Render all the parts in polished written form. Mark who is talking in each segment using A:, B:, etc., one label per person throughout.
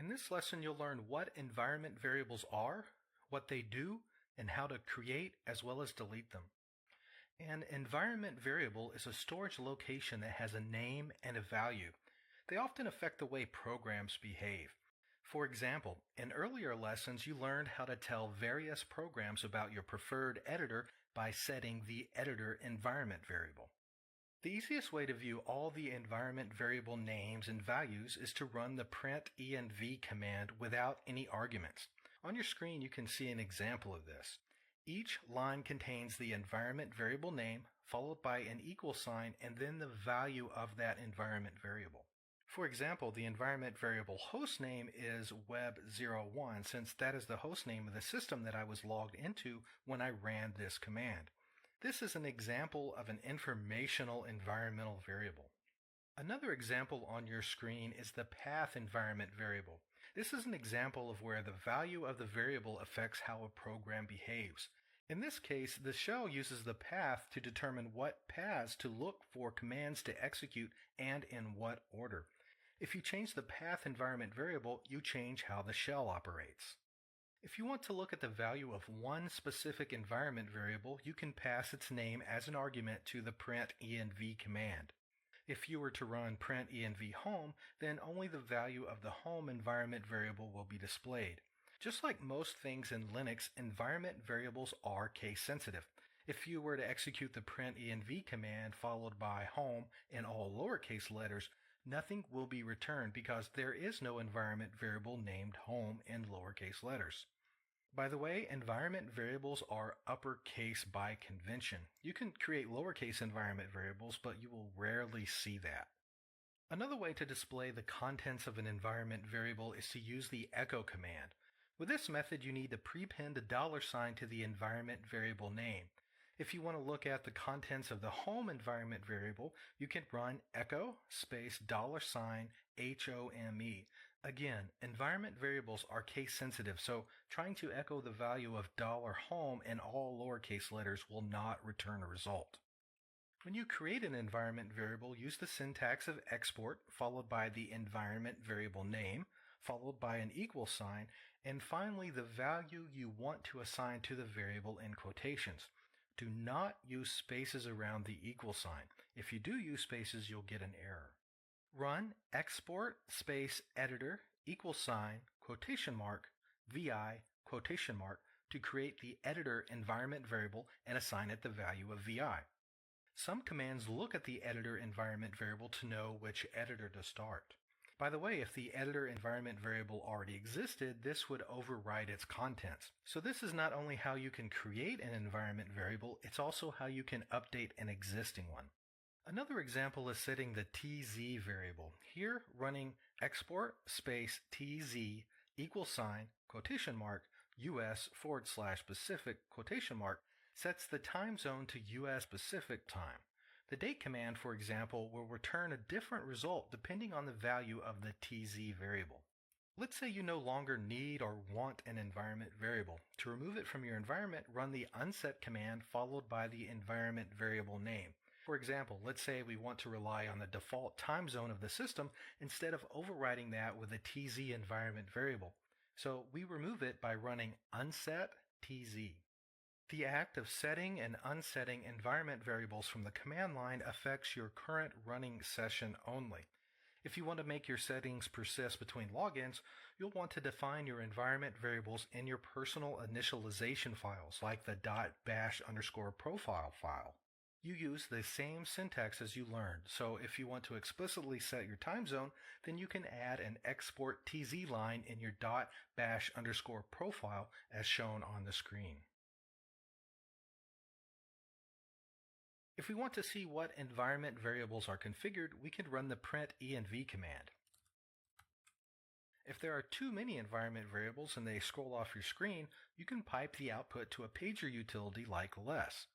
A: In this lesson, you'll learn what environment variables are, what they do, and how to create as well as delete them. An environment variable is a storage location that has a name and a value. They often affect the way programs behave. For example, in earlier lessons, you learned how to tell various programs about your preferred editor by setting the editor environment variable. The easiest way to view all the environment variable names and values is to run the printenv command without any arguments. On your screen, you can see an example of this. Each line contains the environment variable name, followed by an equal sign, and then the value of that environment variable. For example, the environment variable hostname is web01, since that is the hostname of the system that I was logged into when I ran this command. This is an example of an informational environmental variable. Another example on your screen is the path environment variable. This is an example of where the value of the variable affects how a program behaves. In this case, the shell uses the path to determine what paths to look for commands to execute and in what order. If you change the path environment variable, you change how the shell operates. If you want to look at the value of one specific environment variable, you can pass its name as an argument to the printenv command. If you were to run printenv home, then only the value of the home environment variable will be displayed. Just like most things in Linux, environment variables are case sensitive. If you were to execute the printenv command followed by home in all lowercase letters, nothing will be returned because there is no environment variable named home in lowercase letters. By the way, environment variables are uppercase by convention. You can create lowercase environment variables, but you will rarely see that. Another way to display the contents of an environment variable is to use the echo command. With this method, you need to prepend a $sign to the environment variable name. If you want to look at the contents of the home environment variable, you can run echo space $home. Again, environment variables are case sensitive, so trying to echo the value of $home in all lowercase letters will not return a result. When you create an environment variable, use the syntax of export followed by the environment variable name, followed by an equal sign, and finally the value you want to assign to the variable in quotations. Do not use spaces around the equal sign. If you do use spaces, you'll get an error. Run export space editor equal sign quotation mark vi quotation mark to create the editor environment variable and assign it the value of vi. Some commands look at the editor environment variable to know which editor to start. By the way, if the editor environment variable already existed, this would override its contents. So this is not only how you can create an environment variable, it's also how you can update an existing one. Another example is setting the tz variable. Here, running export space tz equal sign quotation mark US/Pacific quotation mark sets the time zone to US Pacific time. The date command, for example, will return a different result depending on the value of the tz variable. Let's say you no longer need or want an environment variable. To remove it from your environment, run the unset command followed by the environment variable name. For example, let's say we want to rely on the default time zone of the system instead of overriding that with a tz environment variable. So we remove it by running unset tz. The act of setting and unsetting environment variables from the command line affects your current running session only. If you want to make your settings persist between logins, you'll want to define your environment variables in your personal initialization files, like the .bash_profile file. You use the same syntax as you learned, so if you want to explicitly set your time zone, then you can add an export tz line in your .bash_profile as shown on the screen. If we want to see what environment variables are configured, we can run the printenv command. If there are too many environment variables and they scroll off your screen, you can pipe the output to a pager utility like less.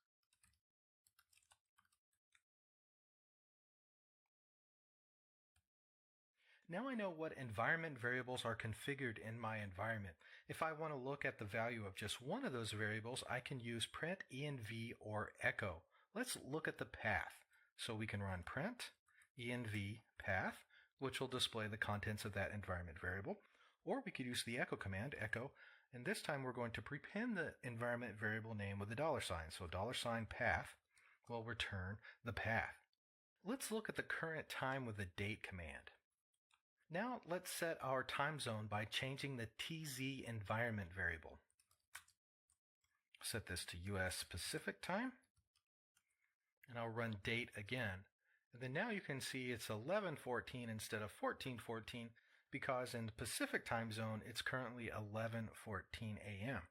A: Now I know what environment variables are configured in my environment. If I want to look at the value of just one of those variables, I can use printenv or echo. Let's look at the path. So we can run print env path, which will display the contents of that environment variable. Or we could use the echo command, echo, and this time we're going to prepend the environment variable name with a $sign. So $path will return the path. Let's look at the current time with the date command. Now let's set our time zone by changing the TZ environment variable. Set this to US Pacific time, and I'll run date again. And then now you can see it's 11:14 instead of 14:14 because in the Pacific time zone it's currently 11:14 a.m.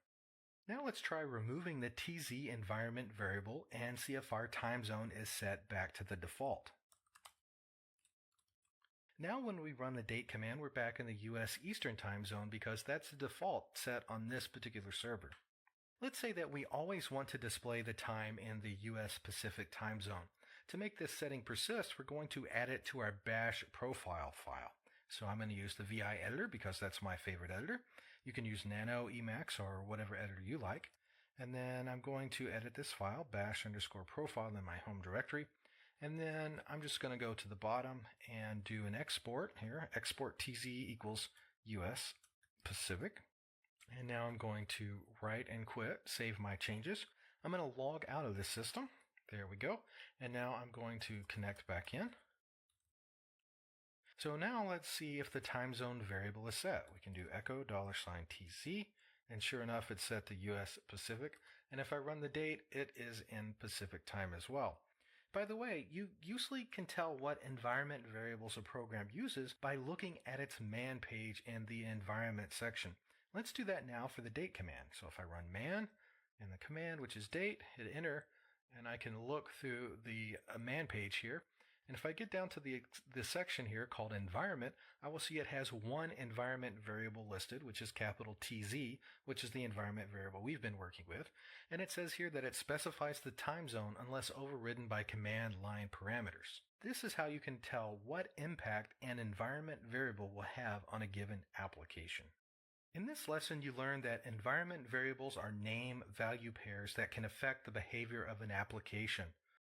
A: Now let's try removing the TZ environment variable and see if our time zone is set back to the default. Now when we run the date command, we're back in the US Eastern time zone because that's the default set on this particular server. Let's say that we always want to display the time in the US Pacific time zone. To make this setting persist, we're going to add it to our bash profile file. So I'm going to use the VI editor because that's my favorite editor. You can use Nano, Emacs, or whatever editor you like. And then I'm going to edit this file, bash_profile in my home directory. And then I'm just going to go to the bottom and do an export here. Export TZ equals US Pacific. And now I'm going to write and quit, save my changes. I'm going to log out of this system. There we go. And now I'm going to connect back in. So now let's see if the time zone variable is set. We can do echo $TZ, and sure enough, it's set to US Pacific. And if I run the date, it is in Pacific time as well. By the way, you usually can tell what environment variables a program uses by looking at its man page in the environment section. Let's do that now for the date command. So if I run man and the command, which is date, hit enter, and I can look through the man page here. And if I get down to the section here called environment, I will see it has one environment variable listed, which is capital TZ, which is the environment variable we've been working with. And it says here that it specifies the time zone unless overridden by command line parameters. This is how you can tell what impact an environment variable will have on a given application. In this lesson, you learned that environment variables are name-value pairs that can affect the behavior of an application.